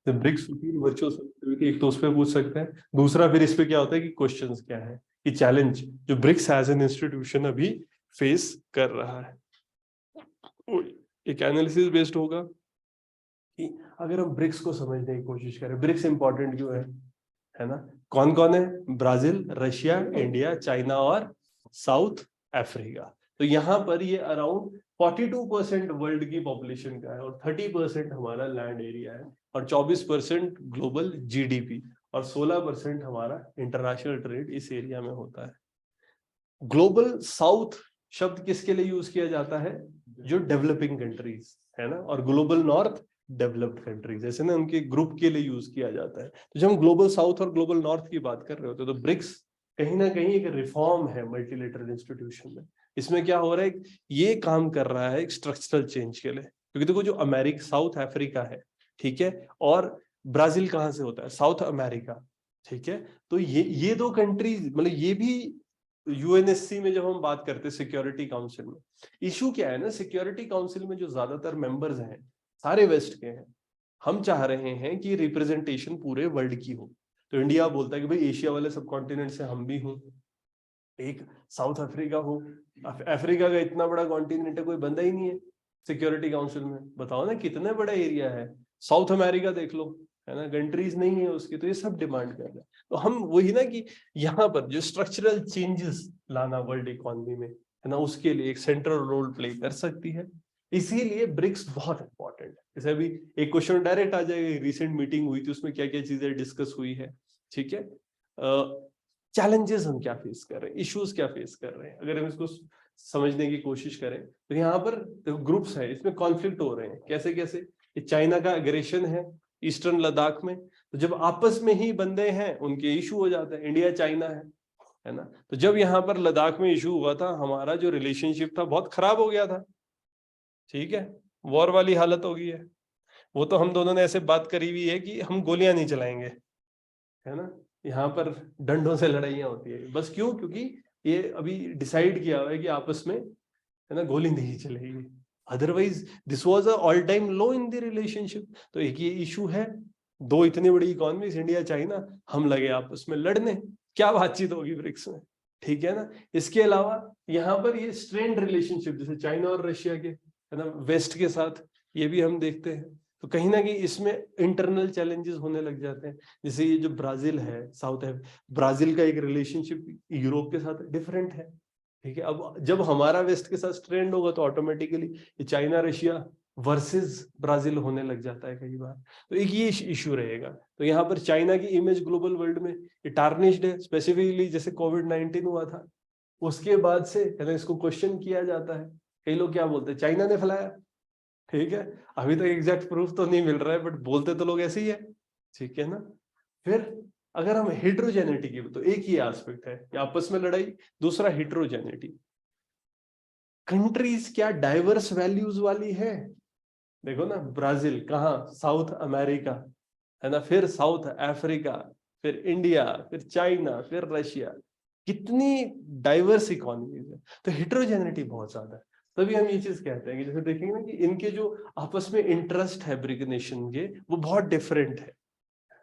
तो BRICS 15 virtual summit, एक तो उस पर पूछ सकते हैं। दूसरा फिर इस पे क्या होता है कि क्वेश्चंस क्या है, कि चैलेंज जो ब्रिक्स एज एन इंस्टीट्यूशन अभी फेस कर रहा है। एक एनालिसिस बेस्ड होगा कि अगर हम ब्रिक्स को समझने की कोशिश करें, ब्रिक्स इंपॉर्टेंट क्यों है ना? कौन कौन है? ब्राजील, रशिया, इंडिया, चाइना और साउथ अफ्रीका। तो यहाँ पर ये अराउंड 42% वर्ल्ड की पॉपुलेशन का है, और 30% हमारा लैंड एरिया है, और 24% ग्लोबल जीडीपी, और 16% हमारा इंटरनेशनल ट्रेड इस एरिया में होता है। ग्लोबल साउथ शब्द किसके लिए यूज किया जाता है? जो डेवलपिंग कंट्रीज है ना, और ग्लोबल नॉर्थ डेवलप्ड कंट्रीज, जैसे ना उनके ग्रुप के लिए यूज किया जाता है। तो जब हम ग्लोबल साउथ और ग्लोबल नॉर्थ की बात कर रहे होते हैं, तो ब्रिक्स कहीं ना कहीं एक रिफॉर्म है मल्टीलेटरल इंस्टीट्यूशन में। इसमें क्या हो रहा है, ये काम कर रहा है एक स्ट्रक्चरल चेंज के लिए। क्योंकि देखो, जो अमेरिका, साउथ अफ्रीका है, ठीक है, और ब्राजील कहाँ से होता है? साउथ अमेरिका, ठीक है। तो ये दो कंट्रीज, मतलब ये भी यूएनएससी में जब हम बात करते हैं सिक्योरिटी काउंसिल में, इशू क्या है ना, सिक्योरिटी काउंसिल में जो ज्यादातर मेंबर्स हैं सारे वेस्ट के हैं। हम चाह रहे हैं कि रिप्रेजेंटेशन पूरे वर्ल्ड की हो। तो इंडिया बोलता है कि भाई एशिया वाले सब कॉन्टिनेंट से हम भी हों, एक साउथ अफ्रीका हो। अफ्रीका का इतना बड़ा कॉन्टिनेंट है, कोई बंदा ही नहीं है सिक्योरिटी काउंसिल में, बताओ ना कितना बड़ा एरिया है। साउथ अमेरिका देख लो, है ना, कंट्रीज नहीं है उसकी। तो ये सब डिमांड कर रहे हैं। तो हम वही ना कि यहाँ पर जो स्ट्रक्चरल चेंजेस लाना वर्ल्ड इकोनॉमी में, है ना, उसके लिए एक सेंट्रल रोल प्ले कर सकती है। इसीलिए ब्रिक्स बहुत इंपॉर्टेंट है। जैसे अभी एक क्वेश्चन डायरेक्ट आ जाएगा, रिसेंट मीटिंग हुई थी, उसमें क्या क्या चीजें डिस्कस हुई है, ठीक है। चैलेंजेस हम क्या फेस कर रहे हैं, इश्यूज क्या फेस कर रहे हैं, अगर हम इसको समझने की कोशिश करें, तो यहाँ पर ग्रुप्स है, इसमें कॉन्फ्लिक्ट हो रहे हैं। कैसे कैसे? ये चाइना का अग्रेशन है ईस्टर्न लद्दाख में, तो जब आपस में ही बंदे हैं उनके इशू हो जाते हैं। इंडिया चाइना है ना। तो जब यहाँ पर लद्दाख में इशू हुआ था, हमारा जो रिलेशनशिप था बहुत खराब हो गया था, ठीक है, वॉर वाली हालत हो गई है। वो तो हम दोनों ने ऐसे बात करी हुई है कि हम गोलियां नहीं चलाएंगे, है ना। यहाँ पर डंडों से लड़ाइयाँ होती है, बस क्यों? क्योंकि ये अभी डिसाइड किया हुआ है कि आपस में, है ना, गोली नहीं चलेगी। Otherwise this was a all time low in the relationship. तो एक ये इशू है, दो इतनी बड़ी इकोनॉमीज इंडिया चाइना, हम लगे आपस में लड़ने, क्या बातचीत होगी ब्रिक्स में, ठीक है ना। इसके अलावा यहाँ पर ये स्ट्रेन्ड रिलेशनशिप, जैसे चाइना और रशिया के, है ना, वेस्ट के साथ, ये भी हम देखते हैं। तो कहीं ना कहीं इसमें इंटरनल चैलेंजेस होने लग जाते हैं। जैसे ये जो ब्राजील है, साउथ है, ब्राजील का एक रिलेशनशिप यूरोप के साथ डिफरेंट है, ठीक है। अब जब हमारा वेस्ट के साथ स्ट्रेंड होगा, तो ऑटोमेटिकली ये चाइना रशिया वर्सेस ब्राजील होने लग जाता है कई बार। तो एक ये इशू रहेगा। तो यहाँ पर चाइना की इमेज ग्लोबल वर्ल्ड में ये टार्निश्ड है, स्पेसिफिकली जैसे कोविड-19 हुआ था, उसके बाद से, है ना, इसको क्वेश्चन किया जाता है। कई लोग क्या बोलते हैं, चाइना ने फैलाया, ठीक है। अभी तक एग्जैक्ट प्रूफ तो नहीं मिल रहा है, बट बोलते तो लोग ऐसे ही है, ठीक है ना। फिर अगर हम हेट्रोजेनिटी की, तो एक ही एस्पेक्ट है कि आपस में लड़ाई, दूसरा हेट्रोजेनिटी। कंट्रीज क्या डाइवर्स वैल्यूज वाली है? देखो ना, ब्राजील कहाँ, साउथ अमेरिका, है ना, फिर साउथ अफ्रीका, फिर इंडिया, फिर चाइना, फिर रशिया, कितनी डाइवर्स इकोनॉमीज है। तो हेट्रोजेनिटी बहुत ज्यादा है। तभी हम ये चीज कहते हैं कि जैसे देखेंगे ना कि इनके जो आपस में इंटरेस्ट है ब्रिक नेशन के, वो बहुत डिफरेंट है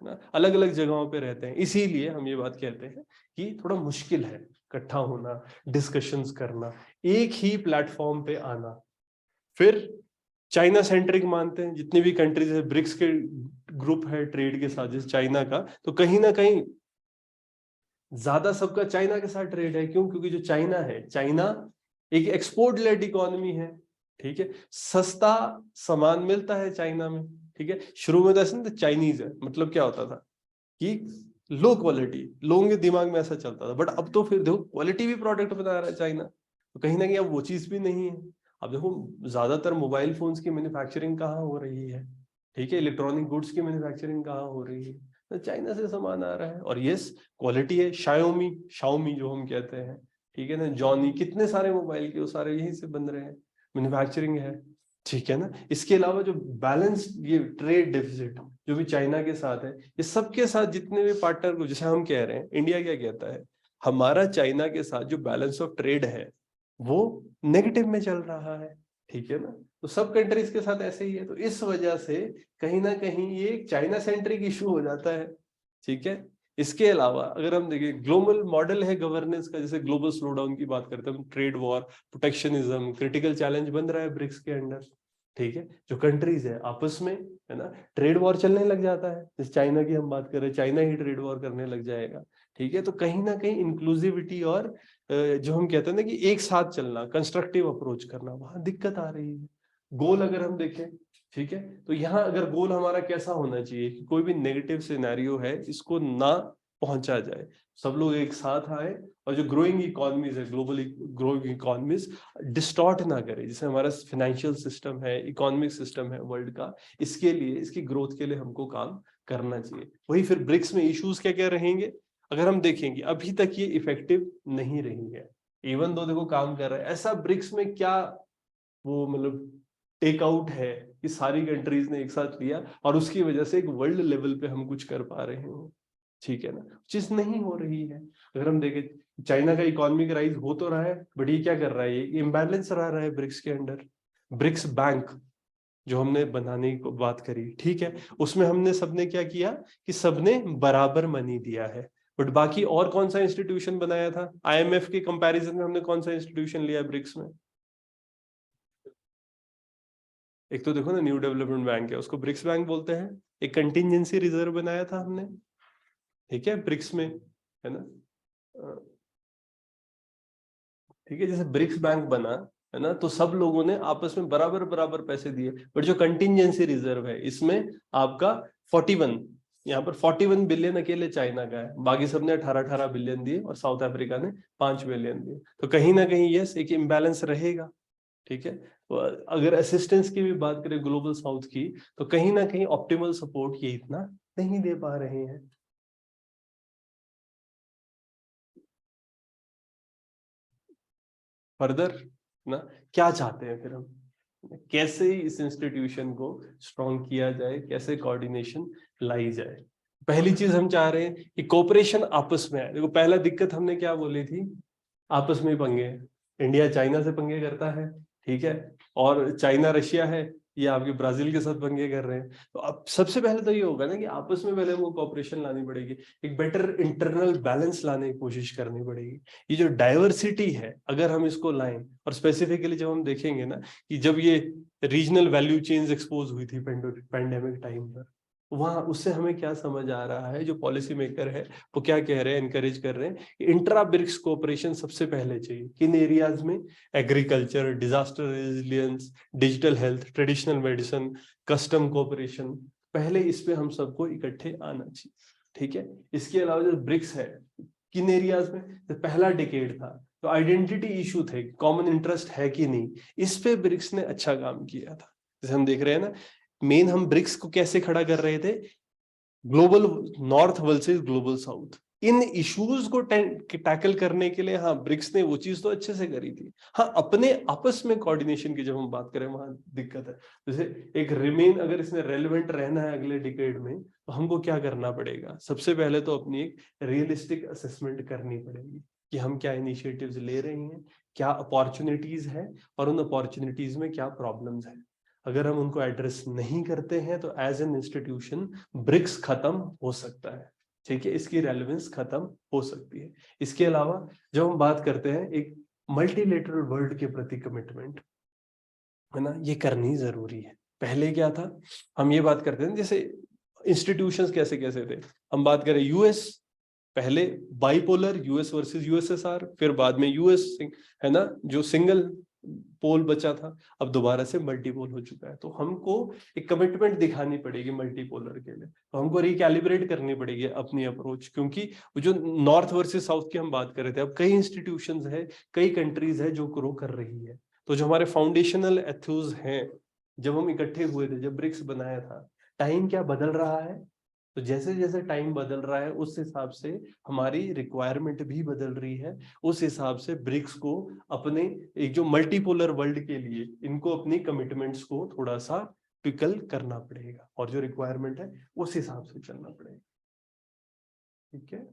ना, अलग अलग जगहों पे रहते हैं। इसीलिए हम ये बात कहते हैं कि थोड़ा मुश्किल है इकट्ठा होना, डिस्कशंस करना, एक ही प्लेटफॉर्म पे आना। फिर चाइना सेंट्रिक मानते हैं जितनी भी कंट्रीज है, ब्रिक्स के ग्रुप है ट्रेड के साथ, जैसे चाइना का, तो कहीं ना कहीं ज्यादा सबका चाइना के साथ ट्रेड है। क्यों? क्योंकि जो चाइना है, चाइना एक एक्सपोर्ट लेड इकोनॉमी है, ठीक है, सस्ता सामान मिलता है चाइना में, ठीक है। शुरू में तो ऐसा नहीं था चाइनीज है मतलब क्या होता था कि लो क्वालिटी, लोगों के दिमाग में ऐसा चलता था, बट अब तो फिर देखो क्वालिटी भी प्रोडक्ट बना रहा है चाइना। तो कहीं ना कहीं अब वो चीज भी नहीं है। अब देखो, ज्यादातर मोबाइल फोन्स की मैन्युफैक्चरिंग कहाँ हो रही है, ठीक है, इलेक्ट्रॉनिक गुड्स की मैन्युफैक्चरिंग कहाँ हो रही है, तो चाइना से सामान आ रहा है। और यस, क्वालिटी है। शाओमी, शाओमी जो हम कहते हैं, ठीक है ना, जॉनी, कितने सारे मोबाइल के वो सारे यहीं से बन रहे हैं, मैन्युफैक्चरिंग है, ठीक है ना। इसके अलावा जो बैलेंस, ये ट्रेड डेफिसिट जो भी चाइना के साथ है, ये सबके साथ जितने भी पार्टनर को, जैसे हम कह रहे हैं, इंडिया क्या कहता है, हमारा चाइना के साथ जो बैलेंस ऑफ ट्रेड है वो नेगेटिव में चल रहा है, ठीक है ना। तो सब कंट्रीज के साथ ऐसे ही है। तो इस वजह से कहीं ना कहीं ये चाइना सेंट्रिक इशू हो जाता है। ठीक है। इसके अलावा अगर हम देखें ग्लोबल मॉडल है गवर्नेंस का, जैसे ग्लोबल स्लोडाउन की बात करते हैं हम, trade war, protectionism critical challenge बन रहा है ब्रिक्स के अंडर। ठीक है। जो कंट्रीज है आपस में, है ना, ट्रेड वॉर चलने लग जाता है। जैसे चाइना की हम बात करें, चाइना ही ट्रेड वॉर करने लग जाएगा। ठीक है। तो कहीं ना कहीं इंक्लूसिविटी और जो हम कहते हैं ना कि एक साथ चलना, कंस्ट्रक्टिव अप्रोच करना, वहां दिक्कत आ रही है। गोल अगर हम देखें, ठीक है, तो यहाँ अगर गोल हमारा कैसा होना चाहिए कि कोई भी नेगेटिव सिनेरियो है इसको ना पहुंचा जाए, सब लोग एक साथ आए, और जो ग्रोइंग इकोनॉमीज है, ग्लोबल ग्रोइंग इकोनॉमीज डिस्टॉर्ट ना करे। जैसे हमारा फाइनेंशियल सिस्टम है, इकोनॉमिक सिस्टम है वर्ल्ड का, इसके लिए, इसकी ग्रोथ के लिए हमको काम करना चाहिए। वही फिर ब्रिक्स में इश्यूज क्या क्या रहेंगे अगर हम देखेंगे, अभी तक ये इफेक्टिव नहीं रही है। इवन दो देखो काम कर रहा है, ऐसा ब्रिक्स में क्या वो मतलब टेक आउट है कि सारी कंट्रीज ने एक साथ लिया और उसकी वजह से एक वर्ल्ड लेवल पे हम कुछ कर पा रहे हो। ठीक है ना, चीज नहीं हो रही है। अगर हम देखें, चाइना का इकोनॉमिक राइज हो तो रहा है, बट ये क्या कर रहा है, ये इम्बैलेंस रहा है ब्रिक्स के अंडर। ब्रिक्स बैंक जो हमने बनाने की बात करी, ठीक है, उसमें हमने सबने क्या किया कि सबने बराबर मनी दिया है। बट बाकी और कौन सा इंस्टीट्यूशन बनाया था, आईएमएफ के कंपैरिजन में हमने कौन सा इंस्टीट्यूशन लिया ब्रिक्स में? एक तो देखो ना, न्यू डेवलपमेंट बैंक है, उसको ब्रिक्स बैंक बोलते हैं। एक कंटिजेंसी रिजर्व बनाया था हमने, ठीक है, ब्रिक्स में, है ना। ठीक है, जैसे ब्रिक्स बैंक बना, है ना, तो सब लोगों ने आपस में बराबर बराबर पैसे दिए। बट जो कंटिजेंसी रिजर्व है इसमें आपका 41, यहाँ पर 41 बिलियन अकेले चाइना का है, बाकी सबने 18-18 बिलियन दिए और साउथ अफ्रीका ने 5 बिलियन दिए। तो कहीं ना कहीं यस एक इम्बैलेंस रहेगा। ठीक है। तो अगर असिस्टेंस की भी बात करें ग्लोबल साउथ की, तो कहीं ना कहीं ऑप्टिमल सपोर्ट ये इतना नहीं दे पा रहे हैं। फर्दर ना, क्या चाहते हैं फिर हम, कैसे इस इंस्टीट्यूशन को स्ट्रॉन्ग किया जाए, कैसे कोऑर्डिनेशन लाई जाए। पहली चीज हम चाह रहे हैं कि कोऑपरेशन आपस में आए। देखो पहला दिक्कत हमने क्या बोली थी, आपस में ही पंगे। इंडिया चाइना से पंगे करता है, ठीक है, और चाइना रशिया है, ये आपके ब्राजील के साथ पंगे कर रहे हैं। तो अब सबसे पहले तो ये होगा ना कि आपस में पहले वो कोऑपरेशन लानी पड़ेगी, एक बेटर इंटरनल बैलेंस लाने की कोशिश करनी पड़ेगी। ये जो डाइवर्सिटी है अगर हम इसको लाएं, और स्पेसिफिकली जब हम देखेंगे ना कि जब ये रीजनल वैल्यू चेन्स एक्सपोज हुई थी पेंडेमिक टाइम पर, वहां उससे हमें क्या समझ आ रहा है, जो पॉलिसी मेकर है वो क्या कह रहे हैं, एनकरेज कर रहे हैं कि इंट्रा ब्रिक्स कोऑपरेशन सबसे पहले चाहिए। किन एरियाज में? Agriculture, disaster resilience, digital health, traditional medicine, custom cooperation, पहले इस पे हम सबको इकट्ठे आना चाहिए। ठीक है। इसके अलावा जो ब्रिक्स है, किन एरियाज में, तो पहला डिकेड था तो आइडेंटिटी इशू थे, कॉमन इंटरेस्ट है कि नहीं, इस पे ब्रिक्स ने अच्छा काम किया था। जैसे हम देख रहे हैं ना, मेन हम ब्रिक्स को कैसे खड़ा कर रहे थे, global north versus global south, इन इश्यूज को टैकल करने के लिए। हाँ, ब्रिक्स ने वो चीज तो अच्छे से करी थी। हाँ, अपने आपस में कोऑर्डिनेशन की जब हम बात करें वहां दिक्कत है। जैसे एक रिमेन, अगर इसमें रेलेवेंट रहना है अगले डिकेड में, तो हमको क्या करना पड़ेगा, सबसे पहले तो अपनी एक रियलिस्टिक असेसमेंट करनी पड़ेगी कि हम क्या इनिशिएटिव्स ले रहे हैं, क्या अपॉर्चुनिटीज है, और उन अपॉर्चुनिटीज में क्या प्रॉब्लम्स है। अगर हम उनको एड्रेस नहीं करते हैं तो एज एन इंस्टीट्यूशन ब्रिक्स खत्म हो सकता है। ठीक है, इसकी रेलेवेंस खत्म हो सकती है। इसके अलावा जब हम बात करते हैं एक मल्टीलेटरल वर्ल्ड के प्रति कमिटमेंट, है ना, ये करनी जरूरी है। पहले क्या था, हम ये बात करते थे जैसे इंस्टीट्यूशंस कैसे कैसे थे, हम बात करें यूएस, पहले बाइपोलर यूएस वर्सेस यूएसएसआर, फिर बाद में यूएस, है ना, जो सिंगल पोल बचा था, अब दोबारा से मल्टीपोल हो चुका है। तो हमको एक कमिटमेंट दिखानी पड़ेगी मल्टीपोलर के लिए, तो हमको रिकैलिब्रेट करनी पड़ेगी अपनी अप्रोच, क्योंकि वो जो नॉर्थ वर्सेस साउथ की हम बात कर रहे थे, अब कई इंस्टीट्यूशंस है, कई कंट्रीज है जो ग्रो कर रही है। तो जो हमारे फाउंडेशनल एथूज हैं, जब हम इकट्ठे हुए थे, जब ब्रिक्स बनाया था, टाइम क्या बदल रहा है, तो जैसे जैसे टाइम बदल रहा है उस हिसाब से हमारी रिक्वायरमेंट भी बदल रही है। उस हिसाब से ब्रिक्स को अपने एक जो मल्टीपोलर वर्ल्ड के लिए इनको अपनी कमिटमेंट्स को थोड़ा सा ट्विकल करना पड़ेगा, और जो रिक्वायरमेंट है उस हिसाब से चलना पड़ेगा। ठीक है।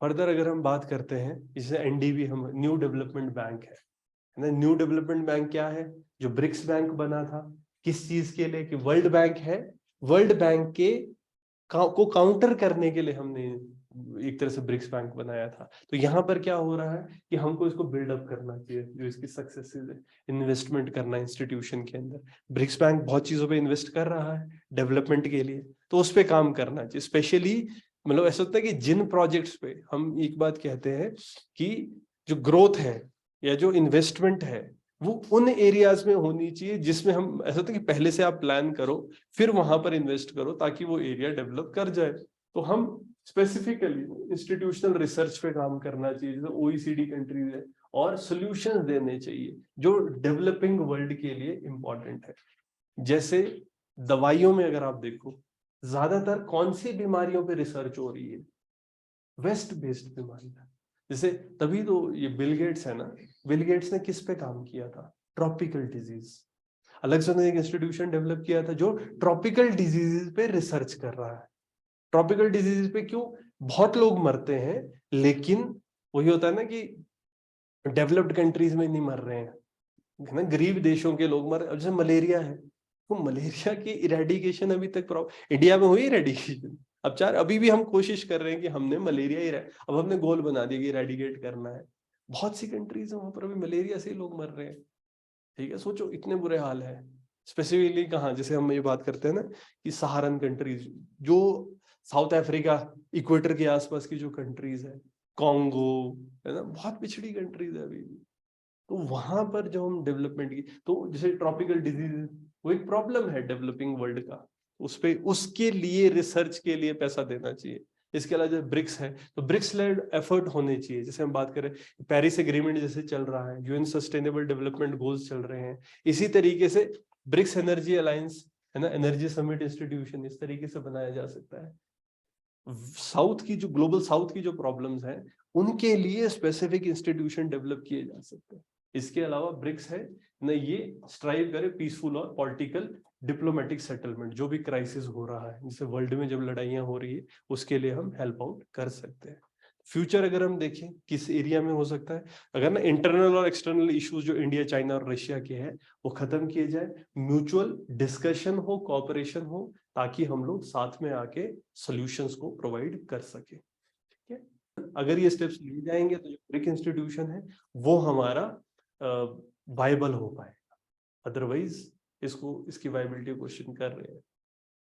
फर्दर अगर हम बात करते हैं, जैसे एनडीबी, हम न्यू डेवलपमेंट बैंक है ना। न्यू डेवलपमेंट बैंक क्या है, जो ब्रिक्स बैंक बना था, किस चीज के लिए, कि वर्ल्ड बैंक है, वर्ल्ड बैंक के को काउंटर करने के लिए हमने एक तरह से ब्रिक्स बैंक बनाया था। तो यहाँ पर क्या हो रहा है कि हमको इसको बिल्डअप करना चाहिए, जो इसकी सक्सेसेस है, इन्वेस्टमेंट करना इंस्टीट्यूशन के अंदर। ब्रिक्स बैंक बहुत चीजों पे इन्वेस्ट कर रहा है डेवलपमेंट के लिए, तो उस पर काम करना चाहिए। स्पेशली मतलब ऐसा होता है कि जिन प्रोजेक्ट्स पे हम एक बात कहते हैं कि जो ग्रोथ है या जो इन्वेस्टमेंट है वो उन एरियाज में होनी चाहिए जिसमें हम, ऐसा होता है कि पहले से आप प्लान करो फिर वहां पर इन्वेस्ट करो ताकि वो एरिया डेवलप कर जाए। तो हम स्पेसिफिकली इंस्टीट्यूशनल रिसर्च पे काम करना चाहिए, जैसे ओईसीडी कंट्रीज है, और सॉल्यूशंस देने चाहिए जो डेवलपिंग वर्ल्ड के लिए इंपॉर्टेंट है। जैसे दवाइयों में अगर आप देखो, ज्यादातर कौन सी बीमारियों पे रिसर्च हो रही है, वेस्ट बेस्ड बीमारियां। जैसे तभी तो ये बिल गेट्स है ना, बिल गेट्स ने किस पे काम किया था, ट्रॉपिकल डिजीज। अलग से उन्होंने एक इंस्टीट्यूशन डेवलप किया था जो ट्रॉपिकल डिजीजेस पे रिसर्च कर रहा है। ट्रॉपिकल डिजीज पे क्यों बहुत लोग मरते हैं, लेकिन वही होता है ना कि डेवलप्ड कंट्रीज में नहीं मर रहे हैं, है ना, गरीब देशों के लोग मर। जैसे मलेरिया है, तो मलेरिया की इरेडिकेशन अभी तक इंडिया में हुई इरेडिकेशन। अब चार अभी भी हम कोशिश कर रहे हैं कि हमने मलेरिया अब हमने गोल बना दिया कि इरेडिकेट करना है। बहुत सी कंट्रीज है वहां पर अभी मलेरिया से ही लोग मर रहे हैं। ठीक है, सोचो इतने बुरे हाल है। स्पेसिफिकली कहाँ, जैसे हम ये बात करते हैं ना कि सहारन कंट्रीज, जो साउथ अफ्रीका, इक्वेटर के आसपास की जो कंट्रीज है, कॉन्गो, है ना, बहुत पिछड़ी कंट्रीज है अभी भी। तो वहां पर जो हम डेवलपमेंट की, तो जैसे ट्रॉपिकल डिजीज वो एक प्रॉब्लम है डेवलपिंग वर्ल्ड का, उस पे उसके लिए रिसर्च के लिए पैसा देना चाहिए। इसके अलावा जो ब्रिक्स है, तो ब्रिक्स लेड एफर्ट होने चाहिए। जैसे हम बात करें पेरिस एग्रीमेंट जैसे चल रहा है, यूएन सस्टेनेबल डेवलपमेंट गोल्स चल रहे हैं, इसी तरीके से ब्रिक्स एनर्जी अलायंस, है ना, एनर्जी समिट इंस्टीट्यूशन इस तरीके से बनाया जा सकता है। साउथ की जो ग्लोबल साउथ की जो प्रॉब्लम्स हैं उनके लिए स्पेसिफिक इंस्टीट्यूशन डेवलप किए जा सकते हैं। इसके अलावा ब्रिक्स है ना, ये स्ट्राइव करे पीसफुल और पॉलिटिकल डिप्लोमेटिक सेटलमेंट, जो भी क्राइसिस हो रहा है, जैसे वर्ल्ड में जब लड़ाइयां हो रही है उसके लिए हम हेल्प आउट कर सकते हैं। फ्यूचर अगर हम देखें किस एरिया में हो सकता है, अगर ना इंटरनल और एक्सटर्नल इश्यूज जो इंडिया, चाइना और रशिया के हैं वो खत्म किए जाए, म्यूचुअल डिस्कशन हो, कोऑपरेशन हो, ताकि हम लोग साथ में आके सॉल्यूशंस को प्रोवाइड कर सके। ठीक है, अगर ये स्टेप्स लिए जाएंगे तो जो ब्रिक इंस्टीट्यूशन है वो हमारा वायबल हो पाएगा। अदरवाइज इसकी वायबिलिटी क्वेश्चन कर रहे हैं।